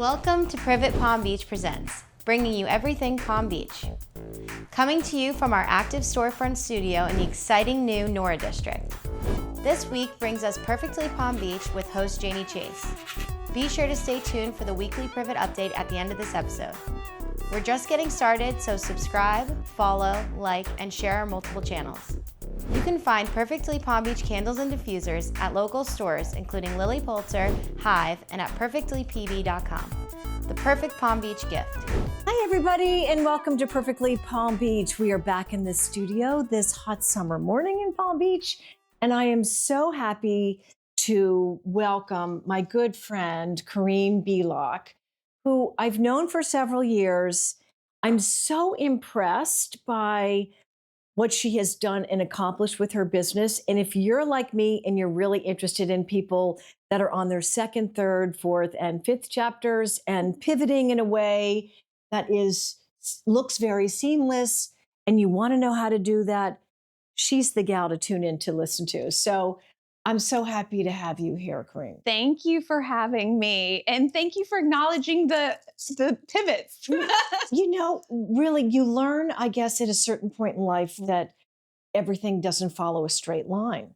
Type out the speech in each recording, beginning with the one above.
Welcome to Privet Palm Beach Presents, bringing you everything Palm Beach. Coming to you from our active storefront studio in the exciting new Nora District. This week brings us Perfectly Palm Beach with host Jayne Chase. Be sure to stay tuned for the weekly Privet update at the end of this episode. We're just getting started, so subscribe, follow, like, and share our multiple channels. You can find Perfectly Palm Beach candles and diffusers at local stores including Lily Pulitzer, Hive, and at perfectlypb.com. The perfect Palm Beach gift. Hi everybody, and welcome to Perfectly Palm Beach. We are back in the studio this hot summer morning in Palm Beach, and I am so happy to welcome my good friend Korinne Belock, who I've known for several years. I'm so impressed by what she has done and accomplished with her business. And if you're like me and you're really interested in people that are on their second, third, fourth, and fifth chapters and pivoting in a way that looks very seamless, and you want to know how to do that, she's the gal to tune in to listen to. So I'm so happy to have you here, Korinne. Thank you for having me. And thank you for acknowledging the pivots. You know, really, you learn, I guess, at a certain point in life that everything doesn't follow a straight line.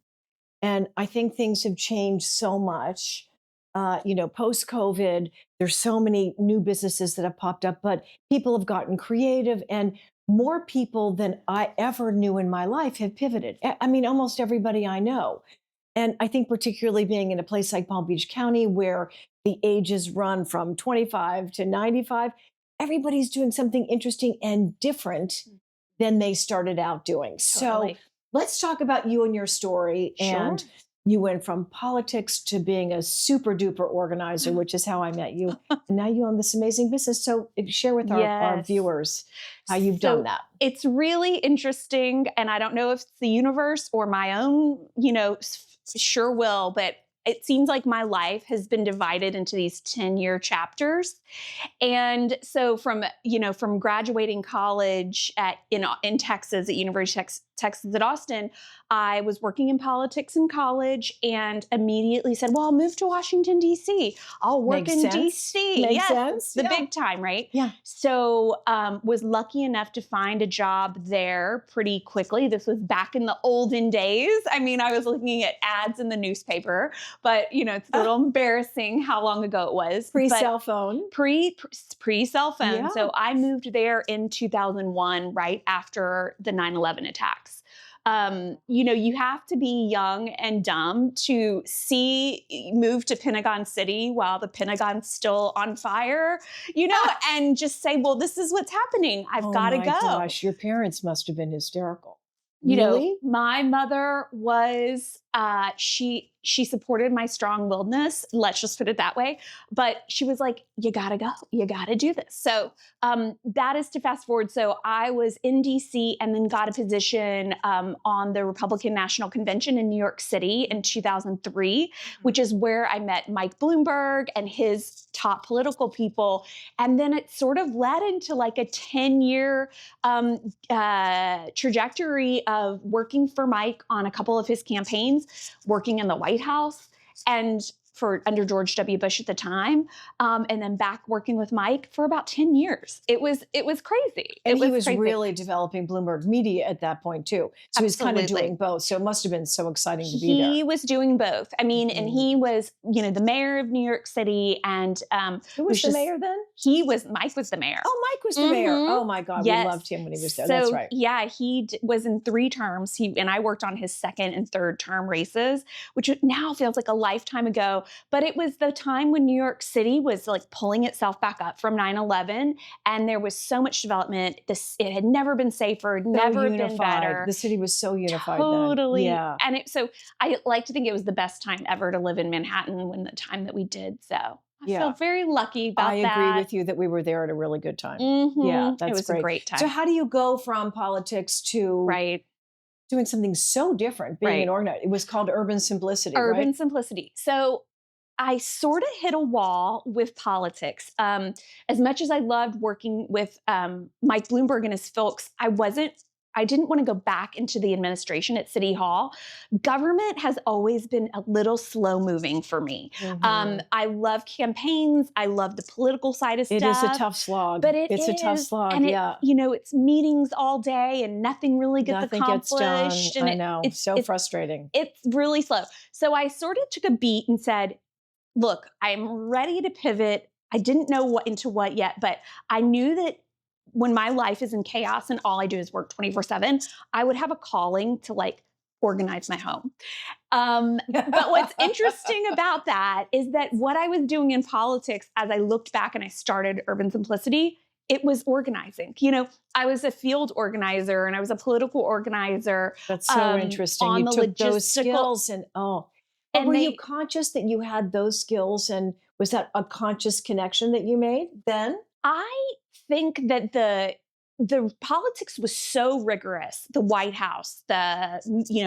And I think things have changed so much. Post-COVID, there's so many new businesses that have popped up, but people have gotten creative, and more people than I ever knew in my life have pivoted. I mean, almost everybody I know. And I think particularly being in a place like Palm Beach County where the ages run from 25 to 95, everybody's doing something interesting and different than they started out doing. Totally. So let's talk about you and your story. Sure. And you went from politics to being a super duper organizer, which is how I met you. And now you own this amazing business. So share with our viewers how you've done that. It's really interesting. And I don't know if it's the universe or my own, sure will, but it seems like my life has been divided into these 10-year chapters. And so from graduating college in Texas at University of Texas at Austin, I was working in politics in college and immediately said, well, I'll move to Washington, D.C. I'll work in D.C. Makes sense. The big time, right? Yeah. So was lucky enough to find a job there pretty quickly. This was back in the olden days. I mean, I was looking at ads in the newspaper, but it's a little embarrassing how long ago it was. Pre-cell phone. Pre-cell phone. Yeah. So I moved there in 2001, right after the 9/11 attacks. You have to be young and dumb to move to Pentagon City while the Pentagon's still on fire, and just say, well, this is what's happening. I've got to go. Oh my gosh, your parents must have been hysterical. Really? My mother was, she supported my strong-willedness, let's just put it that way. But she was like, you gotta go, you gotta do this. So that is to fast forward. So I was in DC and then got a position on the Republican National Convention in New York City in 2003, which is where I met Mike Bloomberg and his top political people. And then it sort of led into like a 10-year trajectory of working for Mike on a couple of his campaigns, working in the White House and under George W. Bush at the time, and then back working with Mike for about 10 years. It was crazy. And he was really developing Bloomberg Media at that point too. So he was kind of doing both. So it must have been so exciting to be there. He was doing both. I mean, and he was, the mayor of New York City. And who was the mayor then? Mike was the mayor. Oh, Mike was the mayor. Oh my God, yes. We loved him when he was there. So, that's right. Yeah, he was in 3 terms. And I worked on his second and third term races, which now feels like a lifetime ago. But it was the time when New York City was like pulling itself back up from 9/11, and there was so much development. It had never been safer, never been better. The city was so unified totally. Then. Yeah. And so I like to think it was the best time ever to live in Manhattan when the time that we did. So I feel very lucky about that. I agree with you that we were there at a really good time. Mm-hmm. Yeah, that's it was a great time. So how do you go from politics to doing something so different, being an organizer? It was called Urban Simplicity, Urban Simplicity. So I sort of hit a wall with politics. As much as I loved working with Mike Bloomberg and his folks, I wasn't I didn't want to go back into the administration at City Hall. Government has always been a little slow moving for me. I love campaigns. I love the political side of stuff. It is a tough slog. But it's a tough slog. And yeah. It's meetings all day and nothing really gets accomplished. Gets done. And I know. It's so frustrating. It's really slow. So I sort of took a beat and said, look, I'm ready to pivot. I didn't know into what yet, but I knew that when my life is in chaos and all I do is work 24/7, I would have a calling to like organize my home. But what's interesting about that is that what I was doing in politics, as I looked back and I started Urban Simplicity, it was organizing. I was a field organizer and I was a political organizer. That's so interesting. You took those skills and were you conscious that you had those skills, and was that a conscious connection that you made then? I think that the politics was so rigorous, the White House, the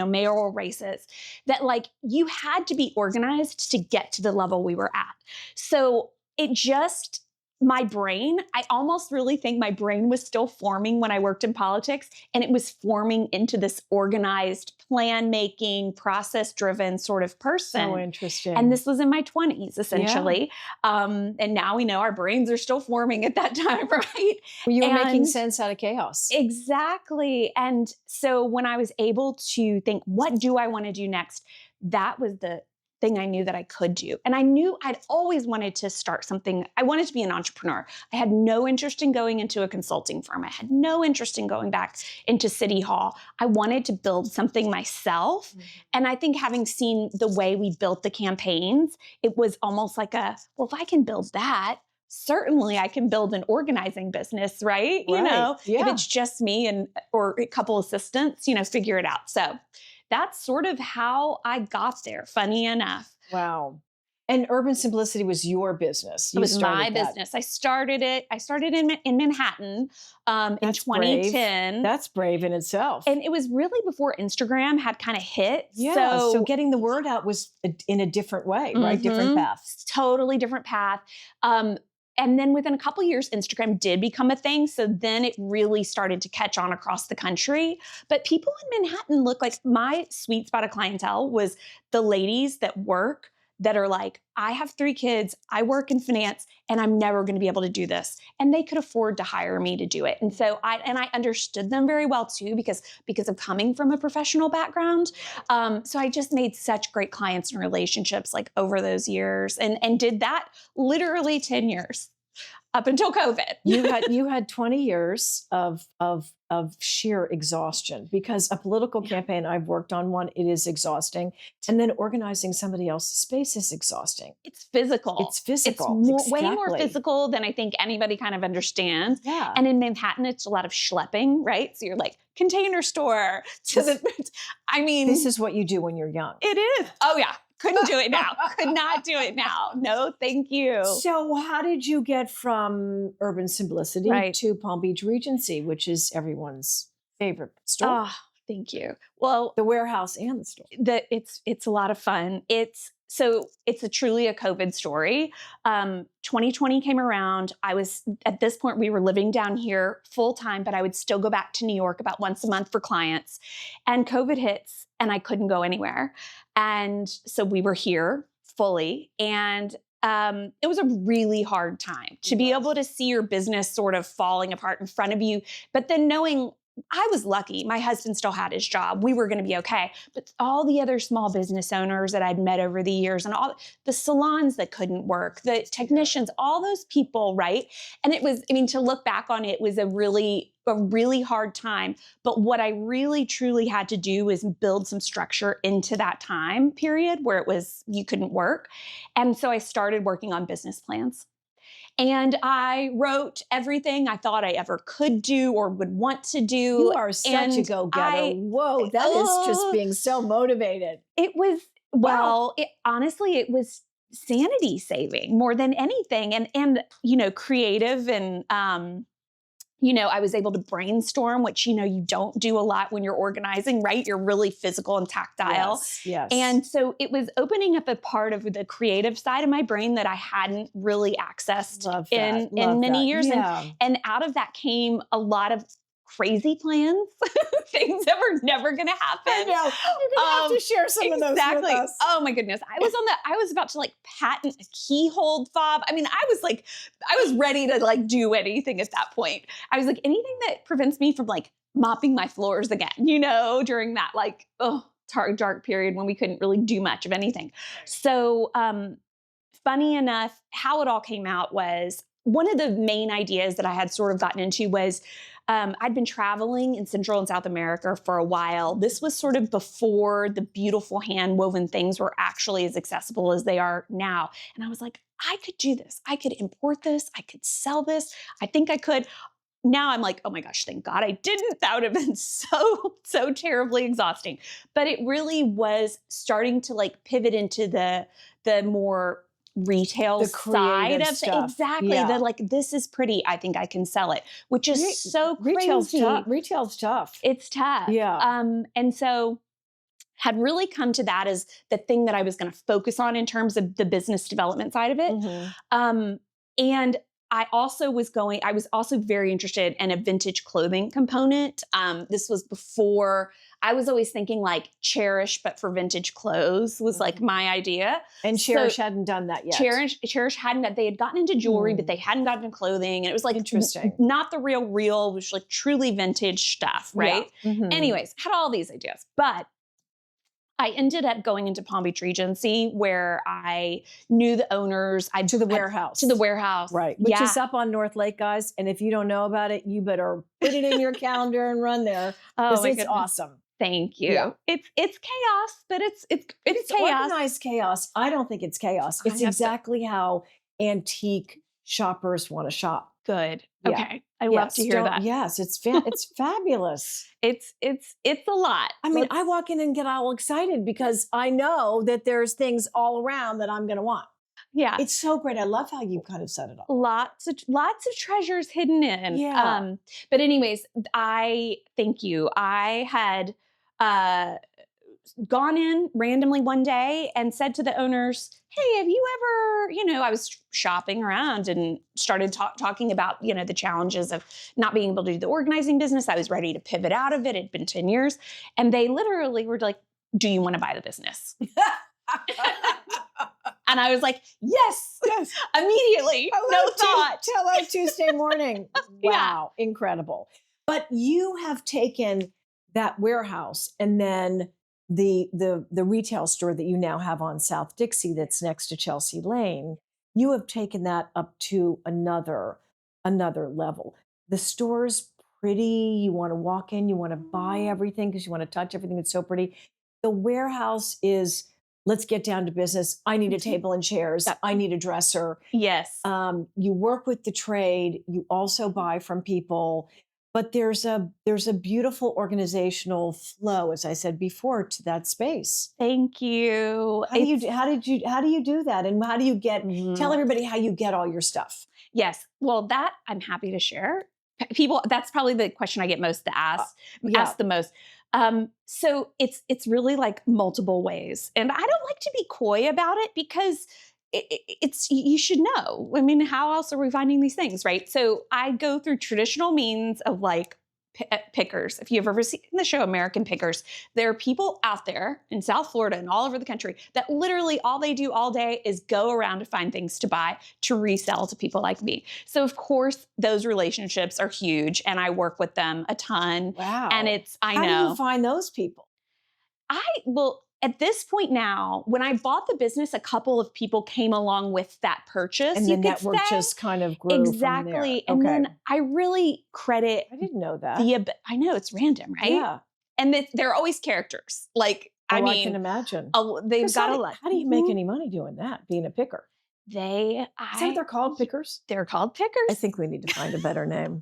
mayoral races, that like you had to be organized to get to the level we were at. So it just, my brain, I almost really think my brain was still forming when I worked in politics, and it was forming into this organized, plan-making, process-driven sort of person. So interesting. And this was in my 20s, essentially. Yeah. And now we know our brains are still forming at that time, right? Well, you were making sense out of chaos. Exactly. And so when I was able to think, what do I want to do next? That was the thing I knew that I could do. And I knew I'd always wanted to start something. I wanted to be an entrepreneur. I had no interest in going into a consulting firm. I had no interest in going back into City Hall. I wanted to build something myself. Mm-hmm. And I think having seen the way we built the campaigns, it was almost like well, if I can build that, certainly I can build an organizing business, right? If it's just me or a couple assistants, figure it out. So that's sort of how I got there, funny enough. Wow. And Urban Simplicity was your business. It was my business. I started in Manhattan in 2010. Brave. That's brave in itself. And it was really before Instagram had kind of hit. Yeah. So getting the word out was in a different way, right? Mm-hmm. Different path. Totally different path. And then within a couple of years, Instagram did become a thing. So then it really started to catch on across the country. But people in Manhattan look like, my sweet spot of clientele was the ladies that are like, I have 3 kids, I work in finance, and I'm never going to be able to do this. And they could afford to hire me to do it. And so I understood them very well too, because of coming from a professional background. So I just made such great clients and relationships like over those years, and did that literally 10 years up until COVID. You had 20 years of sheer exhaustion, because a political campaign, I've worked on one, it is exhausting. And then organizing somebody else's space is exhausting. It's physical. It's way more physical than I think anybody kind of understands. Yeah. And in Manhattan, it's a lot of schlepping, right? So you're like, Container Store this is what you do when you're young. It is. Oh yeah. Couldn't do it now. Could not do it now. No, thank you. So how did you get from Urban Simplicity to Palm Beach Regency, which is everyone's favorite store? Oh, thank you. Well, the warehouse and the store. It's a lot of fun. It's truly a COVID story. 2020 came around. At this point, we were living down here full time, but I would still go back to New York about once a month for clients. And COVID hits and I couldn't go anywhere. And so we were here fully. And it was a really hard time to be able to see your business sort of falling apart in front of you, but then knowing I was lucky. My husband still had his job. We were going to be okay. But all the other small business owners that I'd met over the years, and all the salons that couldn't work, the technicians, all those people, right? And it was, to look back on it was a really hard time. But what I really truly had to do was build some structure into that time period where you couldn't work. And so I started working on business plans. And I wrote everything I thought I ever could do or would want to do. You are such a go-getter. Whoa, that is just being so motivated. It was, honestly, it was sanity saving more than anything. And creative and, I was able to brainstorm, which, you don't do a lot when you're organizing, right? You're really physical and tactile. Yes. And so it was opening up a part of the creative side of my brain that I hadn't really accessed in many years. Yeah. And out of that came a lot of crazy plans, things that were never going to happen. I know. You're going to have to share some of those with us. Oh my goodness. I was about to like patent a keyhole fob. I mean, I was ready to like do anything at that point. I was like, anything that prevents me from like mopping my floors again, during that like, dark period when we couldn't really do much of anything. So, funny enough, how it all came out was one of the main ideas that I had sort of gotten into was I'd been traveling in Central and South America for a while. This was sort of before the beautiful hand-woven things were actually as accessible as they are now. And I was like, I could do this. I could import this. I could sell this. I think I could. Now I'm like, oh my gosh, thank God I didn't. That would have been so terribly exhausting. But it really was starting to like pivot into the more retail side of stuff. Exactly. Yeah. The like, this is pretty. I think I can sell it, which is so crazy. Retail's tough. It's tough. Yeah. And so had really come to that as the thing that I was going to focus on in terms of the business development side of it. Mm-hmm. And I was also very interested in a vintage clothing component. This was before I was always thinking like Cherish, but for vintage clothes was like my idea. And Cherish hadn't done that yet. Cherish hadn't, they had gotten into jewelry, but they hadn't gotten into clothing. And it was like, interesting. Not the real, it was like truly vintage stuff. Right. Yeah. Mm-hmm. Anyways, had all these ideas, but I ended up going into Palm Beach Regency where I knew the owners. To the warehouse. Right. Which is up on North Lake, guys. And if you don't know about it, you better put it in your calendar and run there. Because it's awesome. Thank you. Yeah. It's chaos, but it's chaos. Organized chaos. I don't think it's chaos. It's exactly how antique shoppers want to shop. Good. Okay. I love to hear that. Yes, it's fabulous. It's a lot. I mean, I walk in and get all excited because I know that there's things all around that I'm going to want. Yeah. It's so great. I love how you kind of set it up. Lots of treasures hidden in. Yeah. But anyways, thank you. I had gone in randomly one day and said to the owners, hey, have you ever, I was shopping around and started talking about, the challenges of not being able to do the organizing business. I was ready to pivot out of it. It'd been 10 years. And they literally were like, do you want to buy the business? And I was like, yes, immediately. No thought. Till Tuesday morning. Wow. Yeah. Incredible. But you have taken that warehouse and then the retail store that you now have on South Dixie that's next to Chelsea Lane, you have taken that up to another level. The store's pretty. You want to walk in, you want to buy everything because you want to touch everything. It's so pretty. The warehouse is, let's get down to business. I need a table and chairs. I need a dresser. Yes. You work with the trade. You also buy from people. But there's a beautiful organizational flow, as I said before, to that space. Thank you. How do you do that? And how do you get, tell everybody how you get all your stuff. Yes. Well, that I'm happy to share. People, that's probably the question I get most to ask the most. So it's really like multiple ways. And I don't like to be coy about it because it's you should know. I mean, how else are we finding these things, right? So I go through traditional means of like pickers. If you've ever seen the show American Pickers, there are people out there in South Florida and all over the country that literally all they do all day is go around to find things to buy to resell to people like me. So of course, those relationships are huge and I work with them a ton. Wow. And How do you find those people? At this point now, when I bought the business, a couple of people came along with that purchase. And the network just kind of grew exactly. from there. And then I really credit. I didn't know that. I know it's random, right? Yeah. And they're always characters. Like, I mean, I can imagine. They've got a lot. How do you make any money doing that, being a picker? Is that what they're called, pickers? They're called pickers. I think we need to find a better name.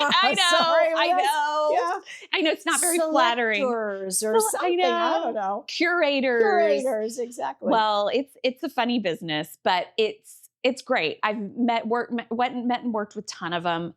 I know. Sorry, I know. Yeah. I know it's not very flattering. Or something. I don't know. Curators, exactly. Well, it's a funny business, but it's great. I've went and met and worked with a ton of them.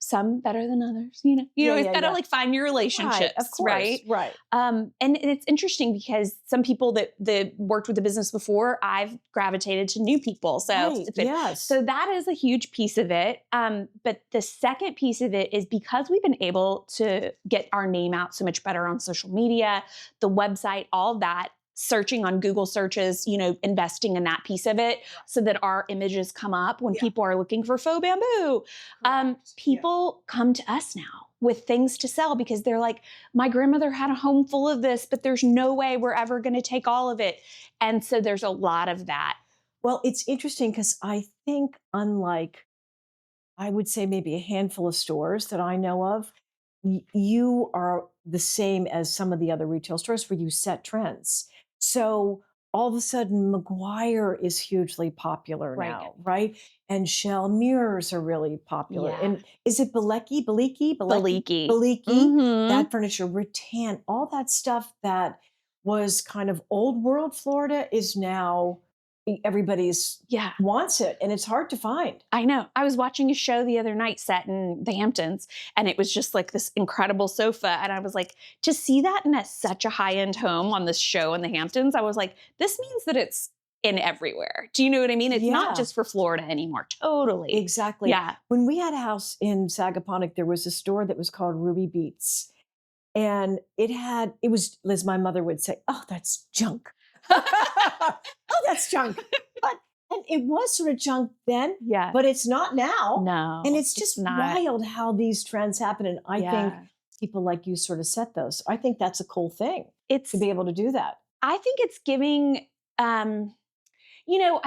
some better than others, you know, it's yeah, gotta yeah. like find your relationships, Right, of course, right. And it's interesting because some people that worked with the business before, I've gravitated to new people. So Right, it's been, yes. so that is a huge piece of it. But the second piece of it is because we've been able to get our name out so much better on social media, the website, all of that, searching on Google searches, investing in that piece of it so that our images come up when people are looking for faux bamboo. People come to us now with things to sell because they're like, my grandmother had a home full of this, but there's no way we're ever going to take all of it. And so there's a lot of that. Well, it's interesting because I think unlike, I would say maybe a handful of stores that I know of, you are the same as some of the other retail stores where you set trends. So all of a sudden, McGuire is hugely popular Right. now, right? And Shell mirrors are really popular. Yeah. And is it Bilecky? Bilecky. Bilecky, that furniture, rattan, all that stuff that was kind of old world Florida is now everybody's wants it, and it's hard to find. I know. I was watching a show the other night set in the Hamptons, and it was just like this incredible sofa. And I was like, to see that in such a high-end home on this show in the Hamptons, I was like, this means that it's in everywhere. Do you know what I mean? It's not just for Florida anymore. Totally. Exactly. Yeah. When we had a house in Sagaponack, there was a store that was called Ruby Beats. And it was, as my mother would say, oh, that's junk. Oh, that's junk. And it was sort of junk then, but it's not now. No. And it's just wild how these trends happen. And I think people like you sort of set those. I think that's a cool thing to be able to do that. I think it's giving, I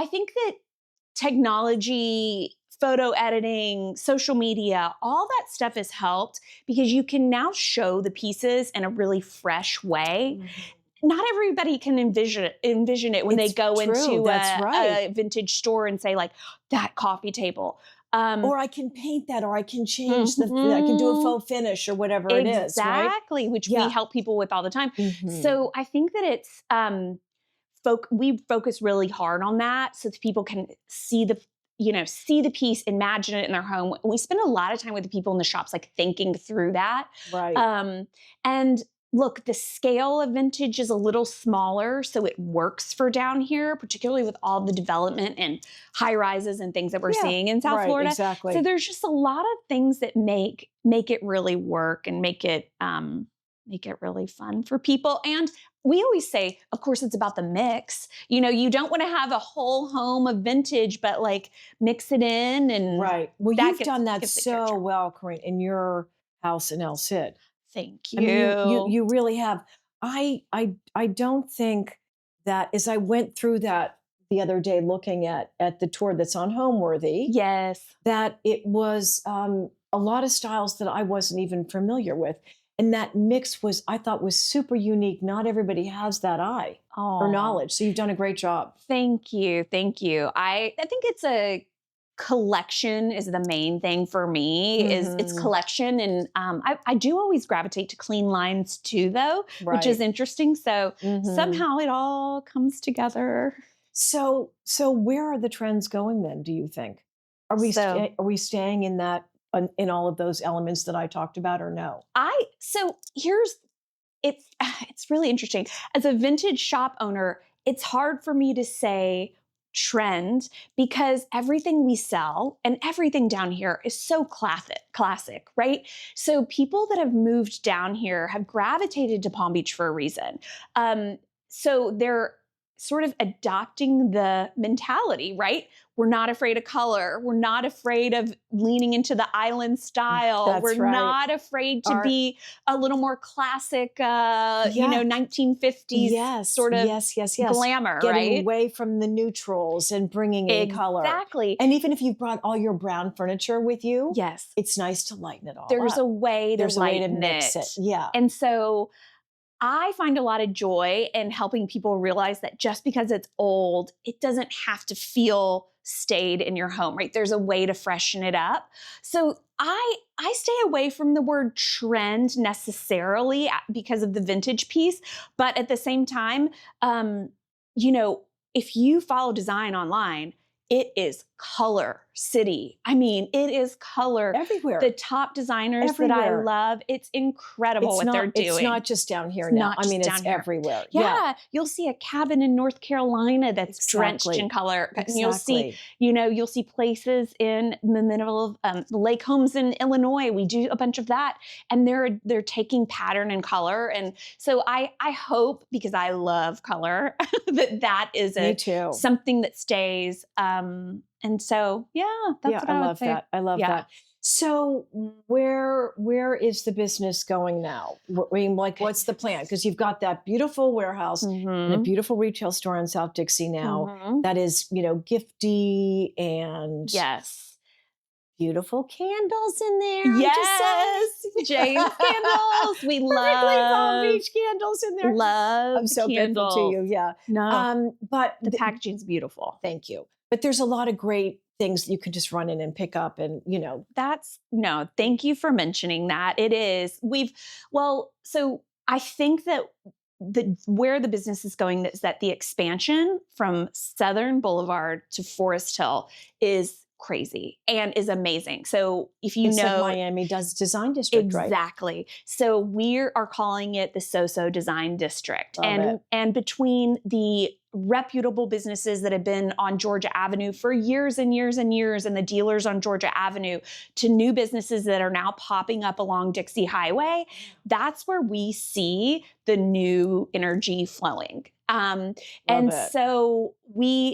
think that technology, photo editing, social media, all that stuff has helped because you can now show the pieces in a really fresh way. Not everybody can envision it when they go into a vintage store and say like, that coffee table. Or I can paint that, or I can change I can do a faux finish or whatever it is, right? Exactly, which we help people with all the time. So I think that it's, we focus really hard on that so that people can see the piece, imagine it in their home. We spend a lot of time with the people in the shops, like thinking through that. Right. And look, the scale of vintage is a little smaller, so it works for down here, particularly with all the development and high rises and things that we're seeing in South Florida. Exactly. So there's just a lot of things that make it really work and make it really fun for people. And we always say, of course, it's about the mix. You don't want to have a whole home of vintage, but like mix it in and Well, you've done that so well, Korinne, in your house in El Cid. Thank you. I mean, you really have. I don't think that as I went through that the other day looking at the tour that's on Homeworthy. Yes. That it was a lot of styles that I wasn't even familiar with. And that mix I thought was super unique. Not everybody has that eye or knowledge. So you've done a great job. Thank you. Thank you. I think it's a collection is the main thing for me is it's collection. And I do always gravitate to clean lines too, though, which is interesting. So somehow it all comes together. So where are the trends going then, do you think? Are we staying in that, in all of those elements that I talked about, or no? It's really interesting. As a vintage shop owner, it's hard for me to say trend because everything we sell and everything down here is so classic, right? So people that have moved down here have gravitated to Palm Beach for a reason. So they're sort of adopting the mentality, right? We're not afraid of color. We're not afraid of leaning into the island style. We're not afraid to be a little more classic, 1950s sort of glamour, Getting away from the neutrals and bringing in color. Exactly. And even if you brought all your brown furniture with you, yes, it's nice to lighten it all There's up. a way to mix it. Yeah. And so I find a lot of joy in helping people realize that just because it's old, it doesn't have to feel stayed in your home, right? There's a way to freshen it up. So I stay away from the word trend necessarily because of the vintage piece. But at the same time, if you follow design online, it is color city. I mean, it is color everywhere. The top designers that I Everywhere. love, it's incredible what they're doing. It's not just down here It's now. not I mean, just it's down here. everywhere. Yeah. You'll see a cabin in North Carolina that's drenched Exactly. in color. And Exactly. you'll see places in the middle of lake homes in Illinois. We do a bunch of that. And they're taking pattern and color. And so I hope, because I love color, that is Me too. something that stays. And so, that's what I would say. That. I love that. So where is the business going now? I mean, like, what's the plan? Because you've got that beautiful warehouse and a beautiful retail store in South Dixie now that is, gifty and yes, beautiful candles in there. Yes, Jayne's candles. We Perfectly Palm Beach candles in there. Love. I'm so grateful to you. Yeah. No, but the packaging's beautiful. Thank you. But there's a lot of great things you can just run in and pick up, and thank you for mentioning that. It is. So I think that where the business is going is that the expansion from Southern Boulevard to Forest Hill is crazy and is amazing. So if you it's know, like Miami does Design District, right? Exactly. So we are calling it the So Design District. Love it. And between the reputable businesses that have been on Georgia Avenue for years and years and years, and the dealers on Georgia Avenue, to new businesses that are now popping up along Dixie Highway, that's where we see the new energy flowing. So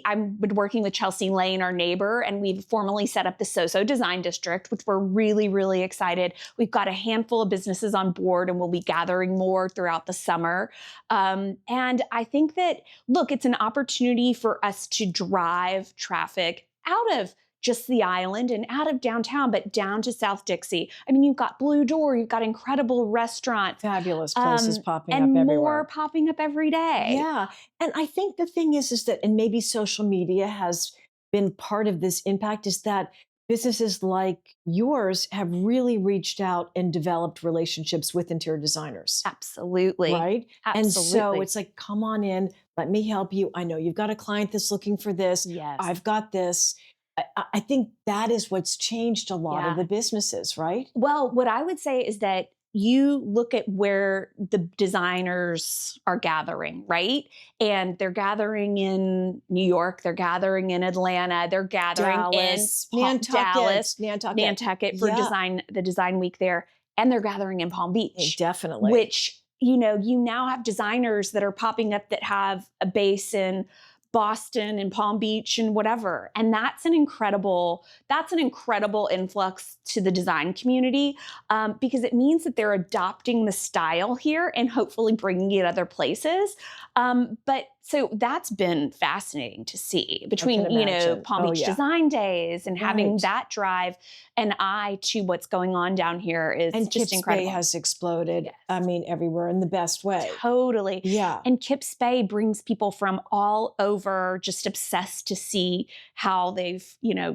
I've been working with Chelsea Lane, our neighbor, and we've formally set up the So Design District, which we're really, really excited. We've got a handful of businesses on board, and we'll be gathering more throughout the summer. And I think that, look, it's an opportunity for us to drive traffic out of just the island and out of downtown, but down to South Dixie. I mean, you've got Blue Door, you've got incredible restaurants. Fabulous places popping up everywhere. And everywhere. more popping up every day. Yeah. And I think the thing is that, and maybe social media has been part of this impact, is that businesses like yours have really reached out and developed relationships with interior designers. Absolutely. Right? Absolutely. And so it's like, come on in, let me help you. I know you've got a client that's looking for this. Yes. I've got this. I think that is what's changed a lot of the businesses, right? Well, what I would say is that you look at where the designers are gathering, right? And they're gathering in New York, they're gathering in Atlanta, they're gathering Dallas, in Nantucket for Yeah. the design week there, and they're gathering in Palm Beach. Definitely. Which, you now have designers that are popping up that have a base in Boston and Palm Beach and whatever. And that's an incredible influx to the design community, because it means that they're adopting the style here and hopefully bringing it other places. But so that's been fascinating to see between, Palm Beach Design Days and having that drive an eye to what's going on down here is and just Kips incredible. Bay has exploded. Yes. I mean, everywhere in the best way. Totally. Yeah. And Kips Bay brings people from all over just obsessed to see how they've,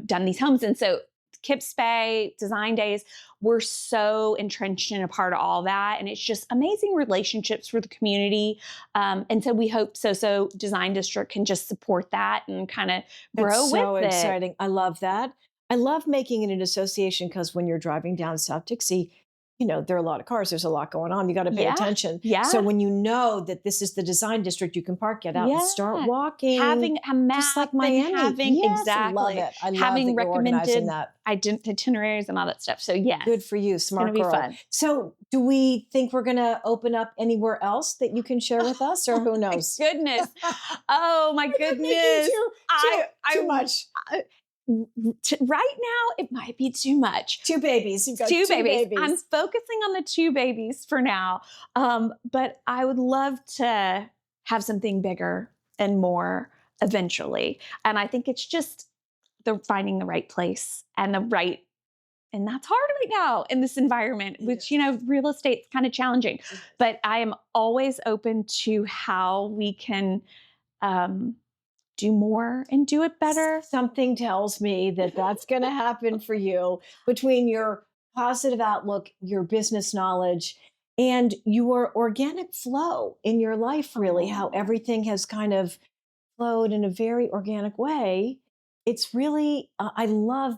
done these homes. And so Kips Bay, Design Days, we're so entrenched in a part of all that. And it's just amazing relationships for the community. And so we hope So Design District can just support that and kind of grow with it. So exciting. I love that. I love making it an association, because when you're driving down South Dixie, there are a lot of cars. There's a lot going on. You got to pay attention. Yeah. So when you know that this is the design district, you can park, get out, and start walking. Having a map, just like Miami. Exactly. Love it. I love having that you're organizing that. Itineraries and all that stuff. So yeah, good for you, smart it's gonna girl. Be fun. So do we think we're going to open up anywhere else that you can share with us, or who knows? Goodness. Oh my goodness. Too much. Right now, it might be too much. 2 babies. You've got two babies. babies. I'm focusing on the 2 babies for now. But I would love to have something bigger and more eventually. And I think it's just finding the right place and and that's hard right now in this environment, which, real estate's kind of challenging. But I am always open to how we can do more and do it better. Something tells me that that's going to happen for you, between your positive outlook, your business knowledge, and your organic flow in your life, really, how everything has kind of flowed in a very organic way it's really, I love,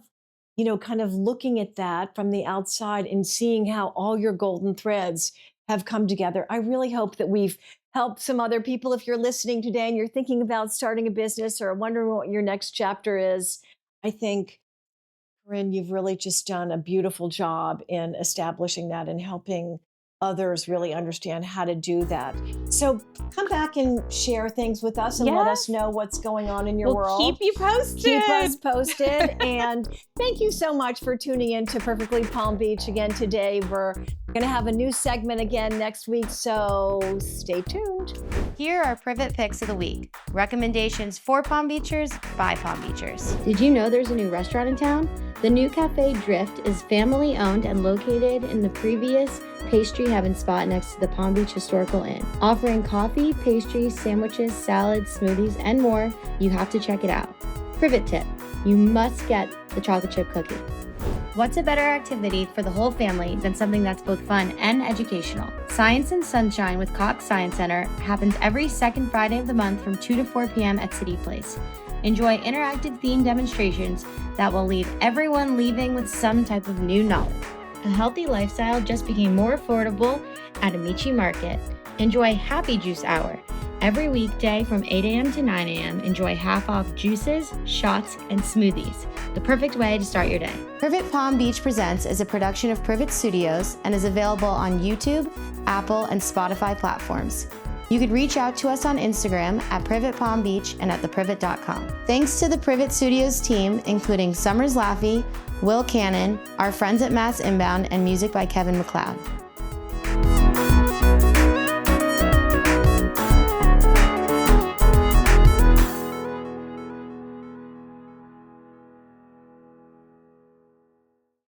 kind of looking at that from the outside and seeing how all your golden threads have come together. I really hope that we've helped some other people. If you're listening today and you're thinking about starting a business or wondering what your next chapter is, I think, Korinne, you've really just done a beautiful job in establishing that and helping others really understand how to do that. So come back and share things with us and let us know what's going on in your world. Keep you posted. Keep us posted. And thank you so much for tuning in to Perfectly Palm Beach again today. We're going to have a new segment again next week, so stay tuned. Here are Privet Picks of the Week. Recommendations for Palm Beachers by Palm Beachers. Did you know there's a new restaurant in town? The new Cafe Drift is family owned and located in the previous Pastry Heaven spot next to the Palm Beach Historical Inn. Offering coffee, pastries, sandwiches, salads, smoothies, and more, you have to check it out. Privet tip, you must get the chocolate chip cookie. What's a better activity for the whole family than something that's both fun and educational? Science and Sunshine with Cox Science Center happens every second Friday of the month from 2 to 4 p.m. at City Place. Enjoy interactive themed demonstrations that will leave everyone leaving with some type of new knowledge. A healthy lifestyle just became more affordable at Amici Market. Enjoy Happy Juice Hour. Every weekday from 8 a.m. to 9 a.m., enjoy half-off juices, shots, and smoothies. The perfect way to start your day. Privet Palm Beach Presents is a production of Privet Studios and is available on YouTube, Apple, and Spotify platforms. You could reach out to us on Instagram at Privet Palm Beach and at theprivet.com. Thanks to the Privet Studios team, including Summers Laffey, Will Cannon, our friends at Mass Inbound, and music by Kevin MacLeod.